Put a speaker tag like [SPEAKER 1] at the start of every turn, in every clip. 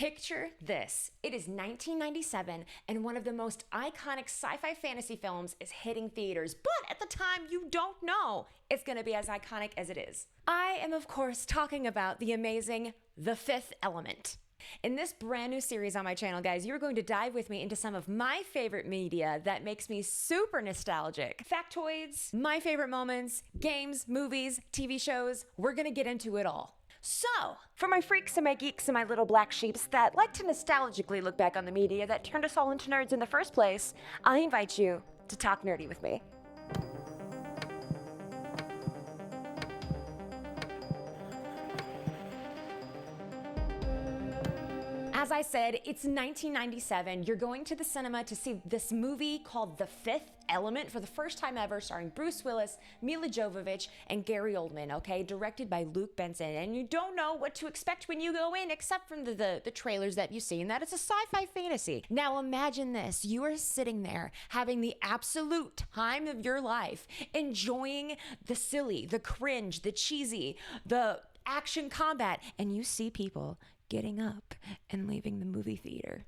[SPEAKER 1] Picture this. It is 1997 and one of the most iconic sci-fi fantasy films is hitting theaters, but at the time you don't know it's gonna be as iconic as it is. I am of course talking about the amazing The Fifth Element. In this brand new series on my channel, guys, you're going to dive with me into some of my favorite media that makes me super nostalgic. Factoids, my favorite moments, games, movies, TV shows, we're gonna get into it all. So, for my freaks and my geeks and my little black sheeps that like to nostalgically look back on the media that turned us all into nerds in the first place, I invite you to talk nerdy with me. As I said, it's 1997. You're going to the cinema to see this movie called The Fifth Element for the first time ever, starring Bruce Willis, Mila Jovovich, and Gary Oldman, okay? Directed by Luke Benson. And you don't know what to expect when you go in, except from the trailers that you see, and that it's a sci-fi fantasy. Now imagine this. You are sitting there having the absolute time of your life, enjoying the silly, the cringe, the cheesy, the action combat, and you see people getting up and leaving the movie theater.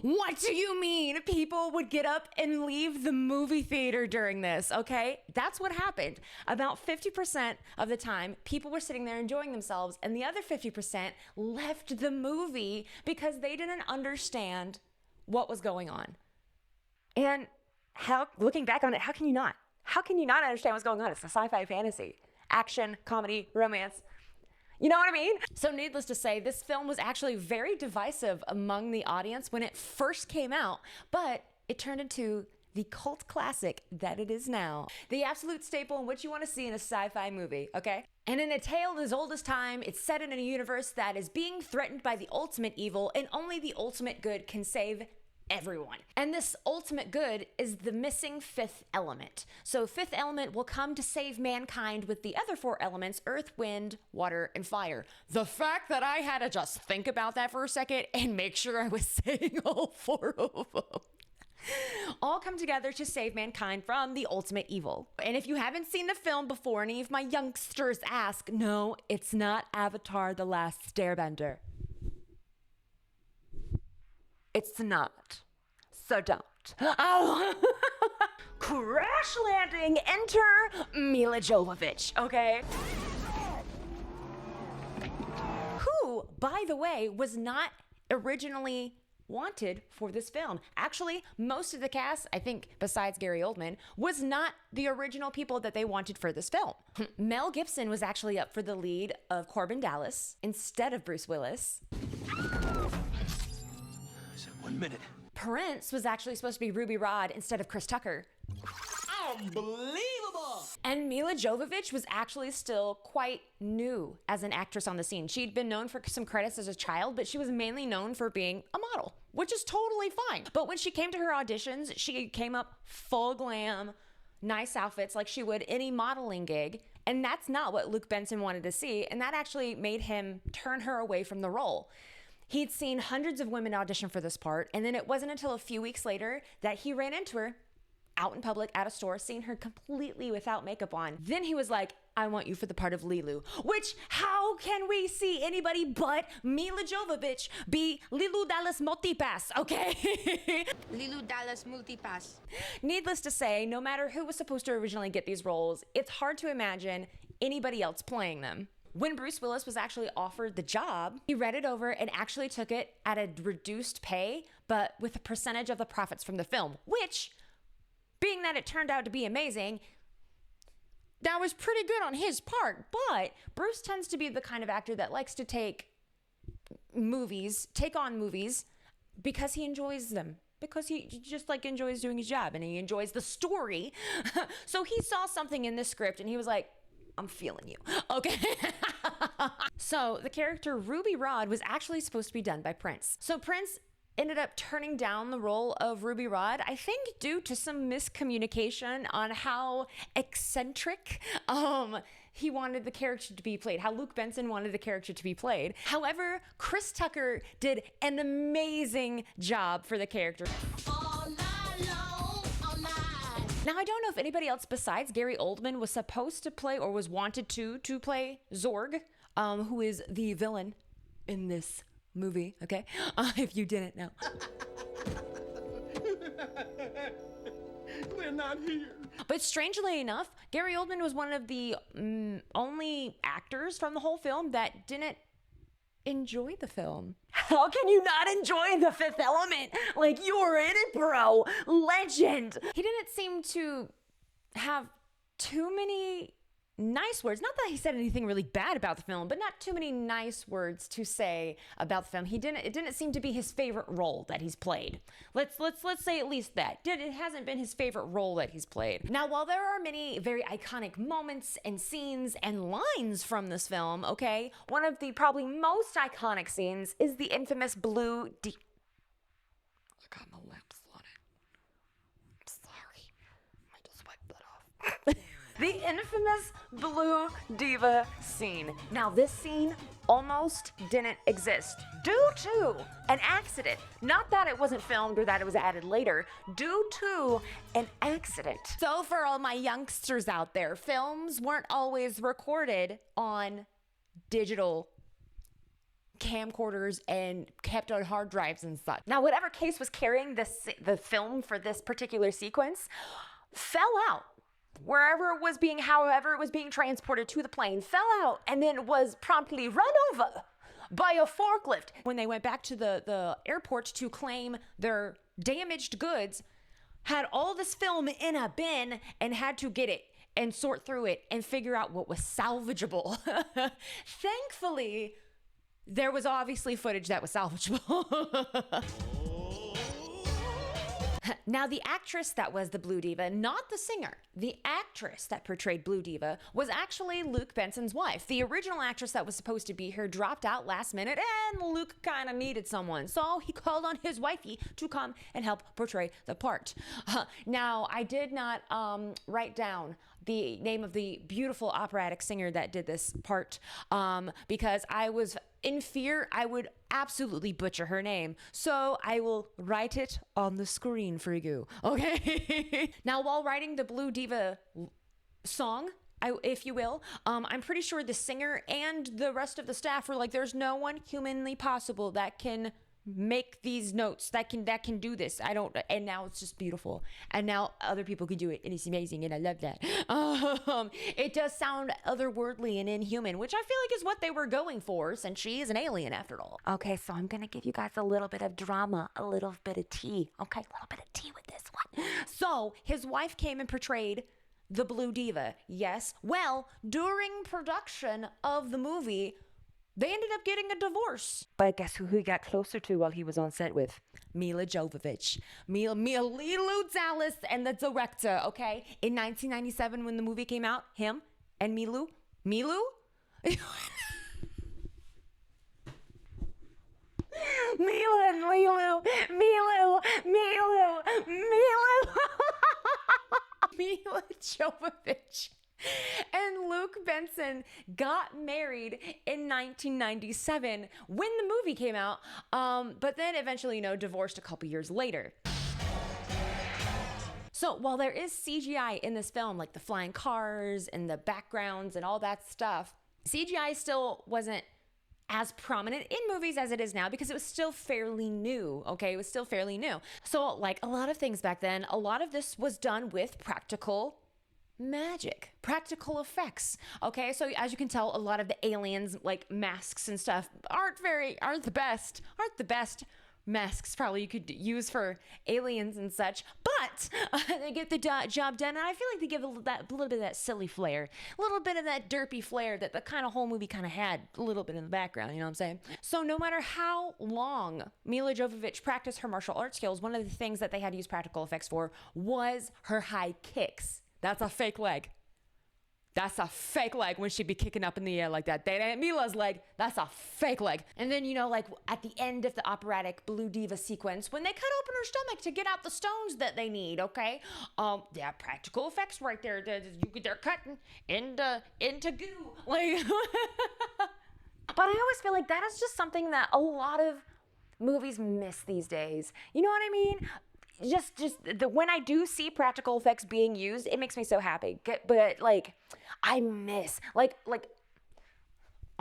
[SPEAKER 1] What do you mean people would get up and leave the movie theater during this, okay? That's what happened. About 50% of the time, people were sitting there enjoying themselves, and the other 50% left the movie because they didn't understand what was going on. And looking back on it, how can you not? How can you not understand what's going on? It's a sci-fi fantasy. Action, comedy, romance. You know what I mean? So needless to say, this film was actually very divisive among the audience when it first came out, but it turned into the cult classic that it is now. The absolute staple in what you want to see in a sci-fi movie, okay? And in a tale as old as time, it's set in a universe that is being threatened by the ultimate evil, and only the ultimate good can save everyone. And this ultimate good is the missing fifth element. So fifth element will come to save mankind with the other four elements: earth, wind, water, and fire. The fact that I had to just think about that for a second and make sure I was saying all four of them all come together to save mankind from the ultimate evil. And if you haven't seen the film before, any of my youngsters ask, no, it's not Avatar: The Last Airbender. It's not. So don't. Oh! Crash landing, enter Mila Jovovich, okay? Who, by the way, was not originally wanted for this film. Actually, most of the cast, I think besides Gary Oldman, was not the original people that they wanted for this film. Mel Gibson was actually up for the lead of Corbin Dallas instead of Bruce Willis.
[SPEAKER 2] 1 minute.
[SPEAKER 1] Prince was actually supposed to be Ruby Rhod instead of Chris Tucker.
[SPEAKER 2] Unbelievable!
[SPEAKER 1] And Mila Jovovich was actually still quite new as an actress on the scene. She'd been known for some credits as a child, but she was mainly known for being a model, which is totally fine. But when she came to her auditions, she came up full glam, nice outfits like she would any modeling gig. And that's not what Luke Benson wanted to see. And that actually made him turn her away from the role. He'd seen hundreds of women audition for this part, and then it wasn't until a few weeks later that he ran into her out in public at a store, seeing her completely without makeup on. Then he was like, I want you for the part of Lilu, which how can we see anybody but Mila Jovovich be Lilu Dallas Multipass, okay?
[SPEAKER 3] Lilu Dallas Multipass.
[SPEAKER 1] Needless to say, no matter who was supposed to originally get these roles, it's hard to imagine anybody else playing them. When Bruce Willis was actually offered the job, he read it over and actually took it at a reduced pay, but with a percentage of the profits from the film, which, being that it turned out to be amazing, that was pretty good on his part. But Bruce tends to be the kind of actor that likes to take on movies because he enjoys them. Because he just enjoys doing his job and he enjoys the story. So he saw something in this script and he was like, I'm feeling you, okay? So the character Ruby Rhod was actually supposed to be done by Prince. So Prince ended up turning down the role of Ruby Rhod, I think due to some miscommunication on how eccentric he wanted the character to be played, how Luke Benson wanted the character to be played. However, Chris Tucker did an amazing job for the character. Now, I don't know if anybody else besides Gary Oldman was supposed to play or was wanted to play Zorg. who is the villain in this movie, okay? If you didn't know.
[SPEAKER 2] They're not here.
[SPEAKER 1] But strangely enough, Gary Oldman was one of the only actors from the whole film that didn't enjoy the film. How can you not enjoy The Fifth Element? Like, you were in it, bro. Legend. He didn't seem to have too many nice words. Not that he said anything really bad about the film, but not too many nice words to say about the film. It didn't seem to be his favorite role that he's played. Let's say at least that. It hasn't been his favorite role that he's played. Now, while there are many very iconic moments and scenes and lines from this film, okay, one of the probably most iconic scenes is the infamous blue I got my lamps on it. I'm sorry. I just wiped that off. The infamous blue diva scene. Now, this scene almost didn't exist due to an accident. Not that it wasn't filmed or that it was added later, due to an accident. So for all my youngsters out there, films weren't always recorded on digital camcorders and kept on hard drives and such. Now, whatever case was carrying the film for this particular sequence fell out. However it was being transported to the plane, fell out and then was promptly run over by a forklift. When they went back to the airport to claim their damaged goods, had all this film in a bin and had to get it and sort through it and figure out what was salvageable. Thankfully, there was obviously footage that was salvageable. Now, the actress that was the Blue Diva, not the singer, the actress that portrayed Blue Diva was actually Luke Benson's wife. The original actress that was supposed to be here dropped out last minute, and Luke kind of needed someone. So he called on his wifey to come and help portray the part. Now, I did not write down the name of the beautiful operatic singer that did this part because I was in fear I would absolutely butcher her name. So I will write it on the screen for you, okay? Now, while writing the Blue Diva song, if you will, I'm pretty sure the singer and the rest of the staff were like, there's no one humanly possible that can make these notes, that can do this. And now it's just beautiful. And now other people can do it, and it's amazing, and I love that. It does sound otherworldly and inhuman, which I feel like is what they were going for, since she is an alien after all. Okay, so I'm gonna give you guys a little bit of drama, a little bit of tea. Okay, a little bit of tea with this one. So his wife came and portrayed the Blue Diva. Yes. Well, during production of the movie, they ended up getting a divorce. But guess who he got closer to while he was on set with? Mila Jovovich. Lilu Dallas and the director, okay? In 1997 when the movie came out, him and Milu? Mila and Lilu. Mila Jovovich and Luke Benson got married in 1997 when the movie came out, but then eventually, divorced a couple years later. So while there is CGI in this film, like the flying cars and the backgrounds and all that stuff, CGI still wasn't as prominent in movies as it is now because it was still fairly new, okay? It was still fairly new. So like a lot of things back then, a lot of this was done with practical magic, practical effects, okay? So as you can tell, a lot of the aliens, like masks and stuff, aren't the best masks probably you could use for aliens and such, but they get the job done, and I feel like they give a little bit of that silly flair, a little bit of that derpy flair that the kind of whole movie kind of had a little bit in the background, you know what I'm saying? So no matter how long Mila Jovovich practiced her martial arts skills, one of the things that they had to use practical effects for was her high kicks. That's a fake leg. That's a fake leg when she'd be kicking up in the air like that. That ain't Mila's leg. That's a fake leg. And then, like at the end of the operatic Blue Diva sequence, when they cut open her stomach to get out the stones that they need, okay? Yeah, practical effects right there. They're cutting into goo. Like, but I always feel like that is just something that a lot of movies miss these days. You know what I mean? When I do see practical effects being used, it makes me so happy. But like, I miss like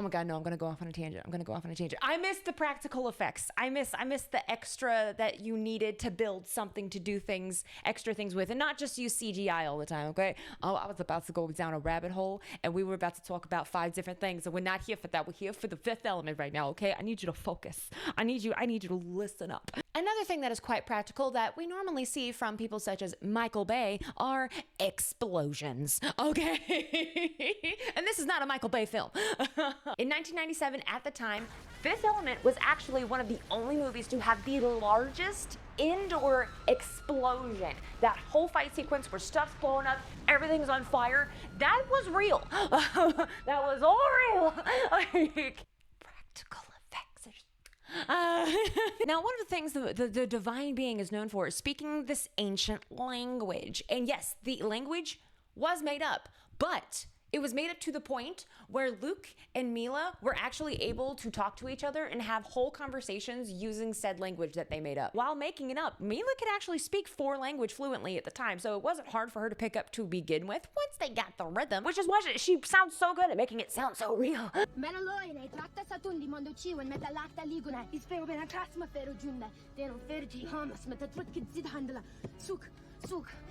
[SPEAKER 1] Oh my God, no, I'm gonna go off on a tangent. I miss the practical effects. I miss the extra that you needed to build something to do things, extra things with, and not just use CGI all the time, okay? Oh, I was about to go down a rabbit hole, and we were about to talk about 5 different things, and we're not here for that. We're here for the Fifth Element right now, okay? I need you to focus. I need you to listen up. Another thing that is quite practical that we normally see from people such as Michael Bay are explosions, okay? And this is not a Michael Bay film. In 1997, at the time, Fifth Element was actually one of the only movies to have the largest indoor explosion. That whole fight sequence where stuff's blowing up, everything's on fire, that was real. That was all real. Like, practical effects. Now, one of the things the divine being is known for is speaking this ancient language. And yes, the language was made up, but it was made up to the point where Luke and Mila were actually able to talk to each other and have whole conversations using said language that they made up. While making it up, Mila could actually speak 4 languages fluently at the time, so it wasn't hard for her to pick up to begin with once they got the rhythm, which is why she sounds so good at making it sound so real.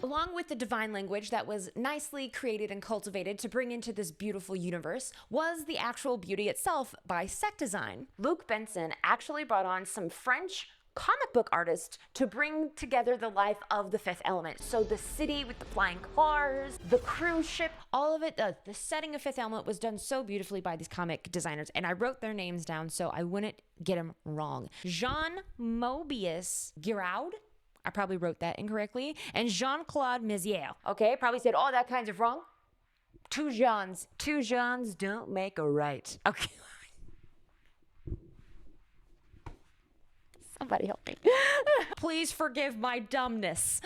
[SPEAKER 1] Along with the divine language that was nicely created and cultivated to bring into this beautiful universe was the actual beauty itself by set design. Luke Benson actually brought on some French comic book artists to bring together the life of the Fifth Element. So the city with the flying cars, the cruise ship, all of it, the setting of Fifth Element was done so beautifully by these comic designers, and I wrote their names down so I wouldn't get them wrong. Jean Mobius Giraud, I probably wrote that incorrectly, and Jean-Claude Mézières. Okay, probably said all that kinds of wrong. 2 Jeans don't make a right. Okay. Somebody help me. Please forgive my dumbness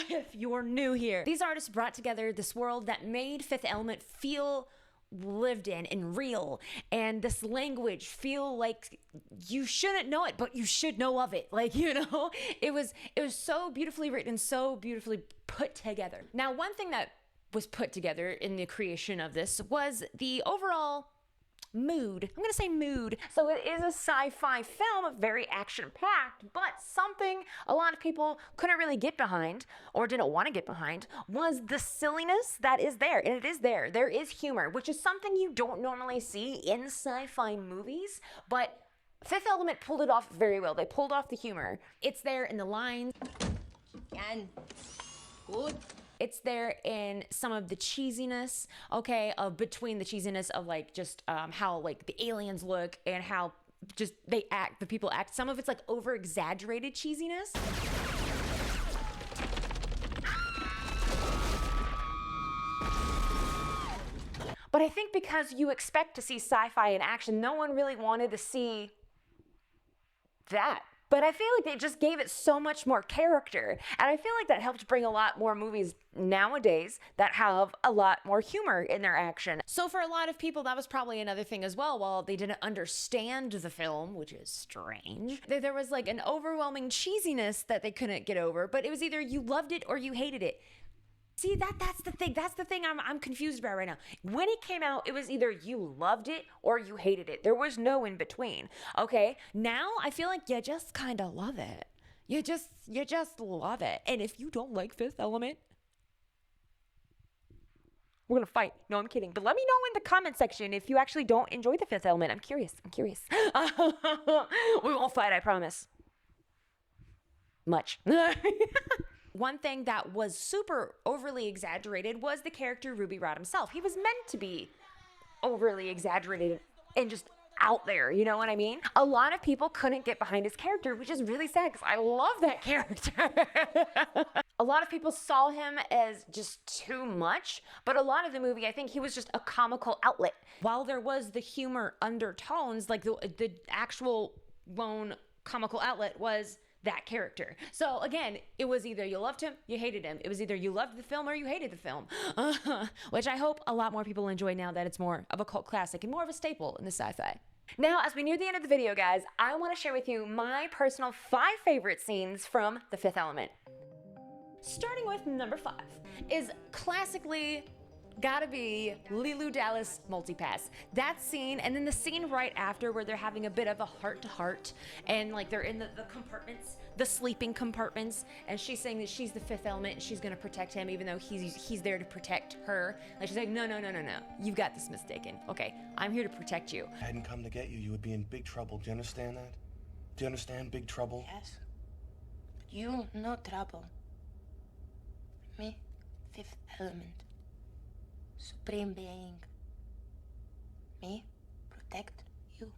[SPEAKER 1] if you're new here. These artists brought together this world that made Fifth Element feel lived in and real, and this language feel like you shouldn't know it, but you should know of it. Like, you know, it was so beautifully written, so beautifully put together. Now, one thing that was put together in the creation of this was the overall mood. I'm gonna say mood. So it is a sci-fi film, very action-packed, but something a lot of people couldn't really get behind or didn't want to get behind was the silliness that is there. And it is there. There is humor, which is something you don't normally see in sci-fi movies, but Fifth Element pulled it off very well. They pulled off the humor. It's there in the lines.
[SPEAKER 3] Yan. Good.
[SPEAKER 1] It's there in some of the cheesiness, okay, between the cheesiness of like just how like the aliens look and how just they act, the people act. Some of it's like over exaggerated cheesiness. But I think because you expect to see sci-fi and action, no one really wanted to see that. But I feel like they just gave it so much more character. And I feel like that helped bring a lot more movies nowadays that have a lot more humor in their action. So for a lot of people, that was probably another thing as well. While they didn't understand the film, which is strange, there was like an overwhelming cheesiness that they couldn't get over. But it was either you loved it or you hated it. See, that's the thing. That's the thing I'm confused about right now. When it came out, it was either you loved it or you hated it. There was no in between. Okay? Now I feel like you just kind of love it. You just love it. And if you don't like Fifth Element, we're gonna fight. No, I'm kidding. But let me know in the comment section if you actually don't enjoy the Fifth Element. I'm curious. We won't fight, I promise. Much. One thing that was super overly exaggerated was the character Ruby Rhod himself. He was meant to be overly exaggerated and just out there, you know what I mean? A lot of people couldn't get behind his character, which is really sad because I love that character. A lot of people saw him as just too much, but a lot of the movie, I think he was just a comical outlet. While there was the humor undertones, like the actual lone comical outlet was that character. So again, it was either you loved him, you hated him. It was either you loved the film or you hated the film, which I hope a lot more people enjoy now that it's more of a cult classic and more of a staple in the sci-fi. Now, as we near the end of the video, guys, I want to share with you my personal 5 favorite scenes from The Fifth Element. Starting with number 5 is classically gotta be Lilu Dallas multipass. That scene, and then the scene right after where they're having a bit of a heart-to-heart, and like they're in the compartments, the sleeping compartments, and she's saying that she's the fifth element and she's gonna protect him even though he's there to protect her. Like she's like, no, you've got this mistaken. Okay, I'm here to protect you.
[SPEAKER 2] If I hadn't come to get you, you would be in big trouble. Do you understand that? Do you understand big trouble?
[SPEAKER 3] Yes. But you, no trouble. Me, fifth element. Supreme being. Me, protect you.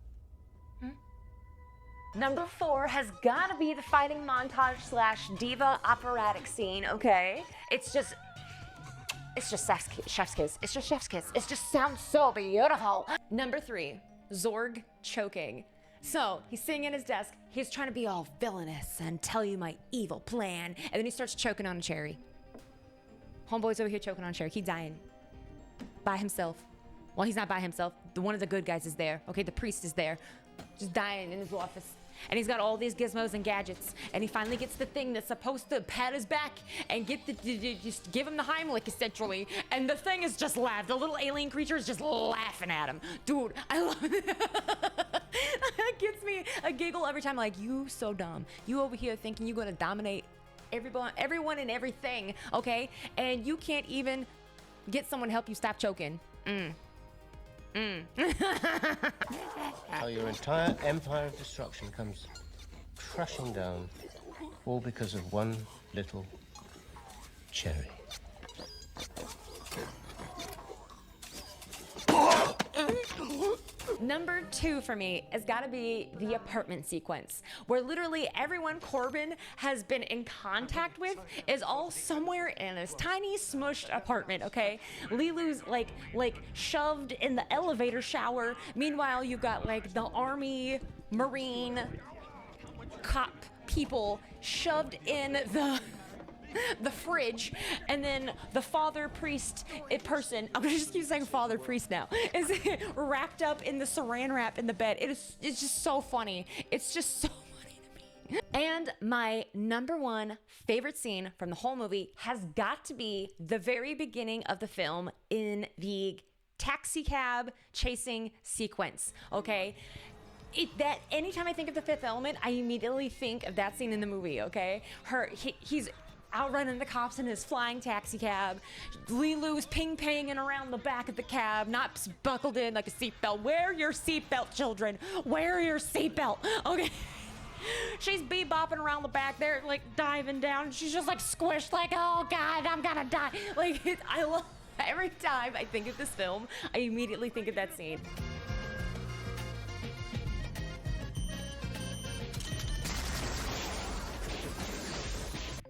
[SPEAKER 1] Number 4 has gotta be the fighting montage slash diva operatic scene, okay? It's just chef's kiss. It's just chef's kiss. It just sounds so beautiful. Number 3, Zorg choking. So he's sitting at his desk. He's trying to be all villainous and tell you my evil plan. And then he starts choking on a cherry. Homeboy's over here choking on a cherry. He's dying by himself. Well, he's not by himself. One of the good guys is there. Okay, the priest is there, just dying in his office. And he's got all these gizmos and gadgets. And he finally gets the thing that's supposed to pat his back and just give him the Heimlich, essentially. And the thing is just laughed. The little alien creature is just laughing at him. Dude, I love it. That gets me a giggle every time. Like, you so dumb. You over here thinking you're gonna dominate everyone and everything, okay? And you can't even get someone to help you stop choking.
[SPEAKER 4] How your entire empire of destruction comes crashing down, all because of one little cherry.
[SPEAKER 1] Number 2 for me has got to be the apartment sequence, where literally everyone Corbin has been in contact with is all somewhere in this tiny smushed apartment, okay? Lilu's like shoved in the elevator shower. Meanwhile, you've got like the army, marine, cop people shoved in the fridge, and then the father priest person, I'm gonna just keep saying father priest now, is wrapped up in the saran wrap in the bed. It's just so funny. It's just so funny to me. And my number 1 favorite scene from the whole movie has got to be the very beginning of the film in the taxi cab chasing sequence, okay? That anytime I think of the Fifth Element, I immediately think of that scene in the movie, okay? He's outrunning the cops in his flying taxi cab. Lilu's ping-panging around the back of the cab, not buckled in like a seatbelt. Wear your seatbelt, children. Wear your seatbelt. Okay. She's bebopping around the back there, like diving down. She's just like squished, like, oh God, I'm gonna die. Like, I love, every time I think of this film, I immediately think of that scene.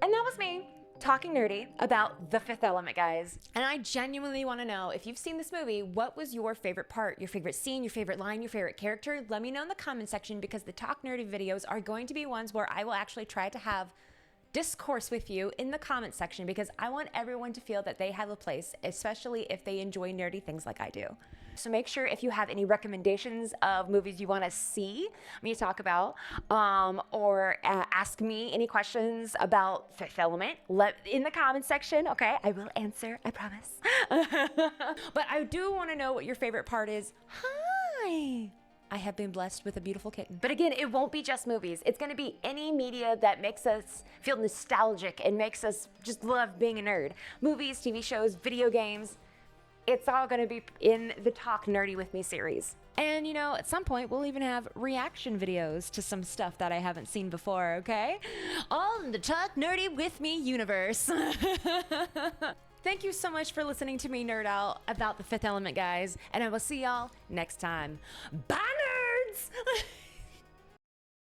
[SPEAKER 1] And that was me talking nerdy about The Fifth Element, guys. And I genuinely want to know, if you've seen this movie, what was your favorite part, your favorite scene, your favorite line, your favorite character? Let me know in the comment section, because the Talk Nerdy videos are going to be ones where I will actually try to have discourse with you in the comment section, because I want everyone to feel that they have a place, especially if they enjoy nerdy things like I do. So make sure, if you have any recommendations of movies you want to see me talk about, or ask me any questions about Fifth Element, in the comment section, okay? I will answer, I promise. But I do want to know what your favorite part is. Hi! I have been blessed with a beautiful kitten. But again, it won't be just movies. It's gonna be any media that makes us feel nostalgic and makes us just love being a nerd. Movies, TV shows, video games. It's all gonna be in the Talk Nerdy With Me series. And you know, at some point, we'll even have reaction videos to some stuff that I haven't seen before, okay? All in the Talk Nerdy With Me universe. Thank you so much for listening to me nerd out about The Fifth Element, guys. And I will see y'all next time. Bye, nerds!